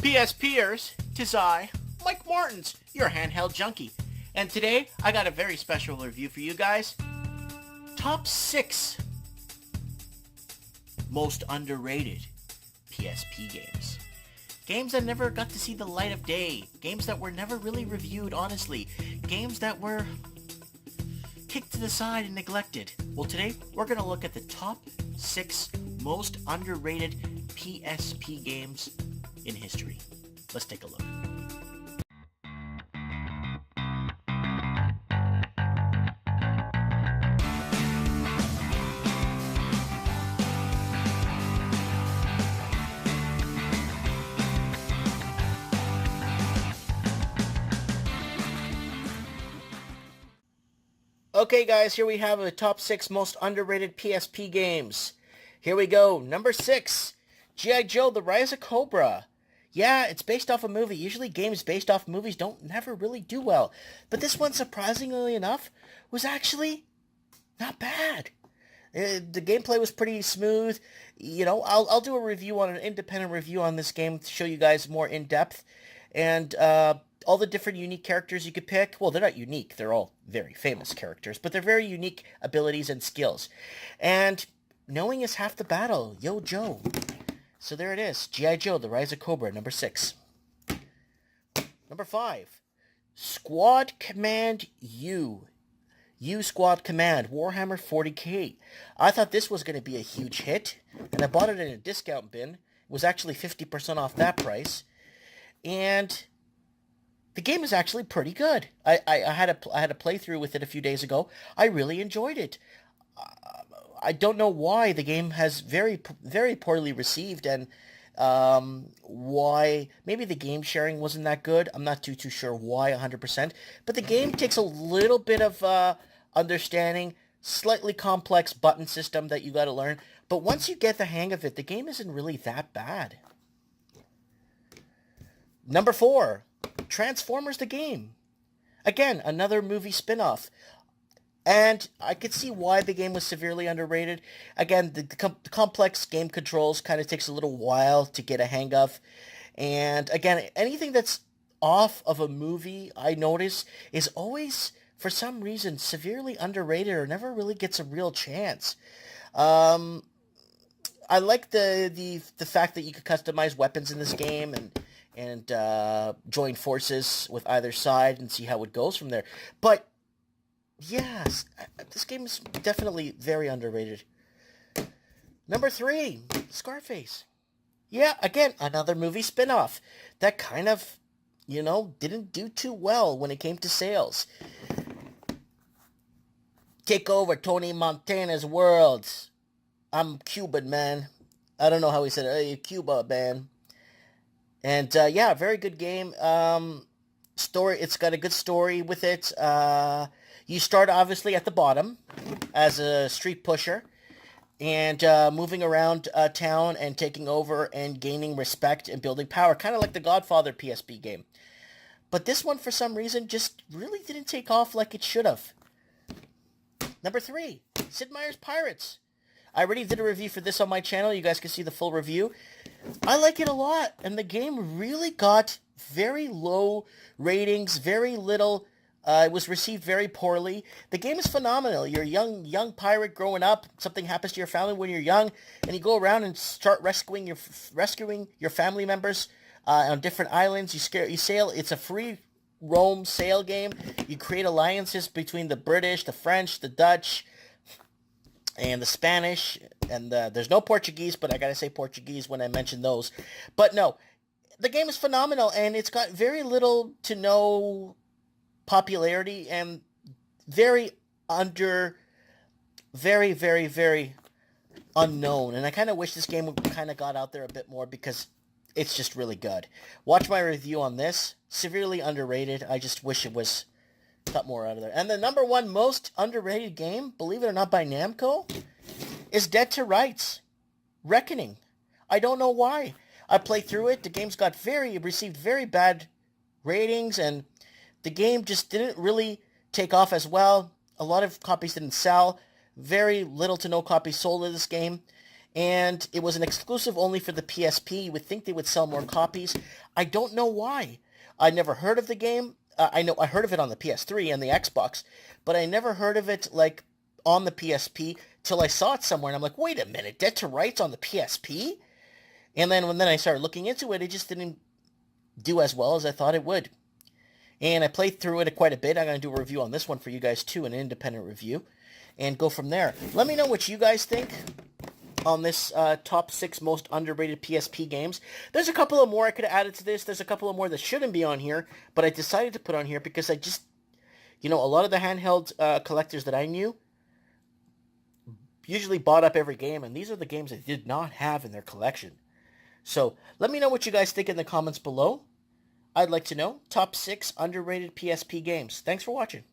PSPers, tis I, Mike Martins, your handheld junkie. And today, I got a very special review for you guys. Top 6 most underrated PSP games. Games that never got to see the light of day. Games that were never really reviewed, honestly. Games that were kicked to the side and neglected. Well, today, we're going to look at the top 6 most underrated PSP games in history. Let's take a look. Okay guys, here we have the top 6 most underrated PSP games. Here we go. Number 6, G.I. Joe, The Rise of Cobra. Yeah, it's based off a movie. Usually games based off movies don't never really do well. But this one, surprisingly enough, was actually not bad. The gameplay was pretty smooth. You know, I'll do a review on an independent review on this game to show you guys more in depth. And all the different unique characters you could pick. Well, they're not unique. They're all very famous characters. But they're very unique abilities and skills. And knowing is half the battle. Yo, Joe. So there it is. G.I. Joe, The Rise of Cobra, number 6. Number 5. Squad Command U. U Squad Command, Warhammer 40k. I thought this was going to be a huge hit. And I bought it in a discount bin. It was actually 50% off that price. And the game is actually pretty good. I had a playthrough with it a few days ago. I really enjoyed it. I don't know why the game has very poorly received, and why maybe the game sharing wasn't that good. I'm not too sure why 100%. But the game takes a little bit of understanding, slightly complex button system that you got to learn. But once you get the hang of it, the game isn't really that bad. Number 4, Transformers the game. Again, another movie spin-off. And I could see why the game was severely underrated. Again, the complex game controls kind of takes a little while to get a hang of. And again, anything that's off of a movie, I notice, is always, for some reason, severely underrated or never really gets a real chance. I like the fact that you could customize weapons in this game and join forces with either side and see how it goes from there. But yes, this game is definitely very underrated. Number 3, Scarface. Yeah, again, another movie spin-off that kind of, you know, didn't do too well when it came to sales. Take over Tony Montana's world. I'm Cuban, man. I don't know how he said it. Hey, Cuba, man. And yeah, very good game. Story. It's got a good story with it. You start obviously at the bottom as a street pusher, and moving around town and taking over and gaining respect and building power, kind of like the Godfather PSP game. But this one, for some reason, just really didn't take off like it should have. Number 3, Sid Meier's Pirates. I already did a review for this on my channel. You guys can see the full review. I like it a lot, and the game really got very low ratings, very little. It was received very poorly. The game is phenomenal. You're a young pirate growing up. Something happens to your family when you're young, and you go around and start rescuing your family members on different islands. You sail. It's a free roam sail game. You create alliances between the British, the French, the Dutch, and the Spanish, and there's no Portuguese, but I gotta say Portuguese when I mention those. But no, the game is phenomenal, and it's got very little to no popularity, and very unknown. And I kind of wish this game would kind of got out there a bit more, because it's just really good. Watch my review on this. Severely underrated. I just wish it was cut more out of there. And the number 1 most underrated game, believe it or not, by Namco, is Dead to Rights Reckoning. I don't know why. I played through it. The game's got received very bad ratings, and the game just didn't really take off as well. A lot of copies didn't sell. Very little to no copies sold of this game. and it was an exclusive only for the PSP. You would think they would sell more copies. I don't know why. I never heard of the game. I know I heard of it on the PS3 and the Xbox, but I never heard of it like on the PSP till I saw it somewhere, and I'm like, wait a minute, Dead to Rights on the PSP? And then when I started looking into it, it just didn't do as well as I thought it would. And I played through it quite a bit. I'm going to do a review on this one for you guys too, an independent review, and go from there. Let me know what you guys think on this top 6 most underrated PSP games. There's a couple of more I could have added to this. There's a couple of more that shouldn't be on here, but I decided to put on here because I just, a lot of the handheld collectors that I knew usually bought up every game, and these are the games they did not have in their collection. So let me know what you guys think in the comments below. I'd like to know top 6 underrated PSP games. Thanks for watching.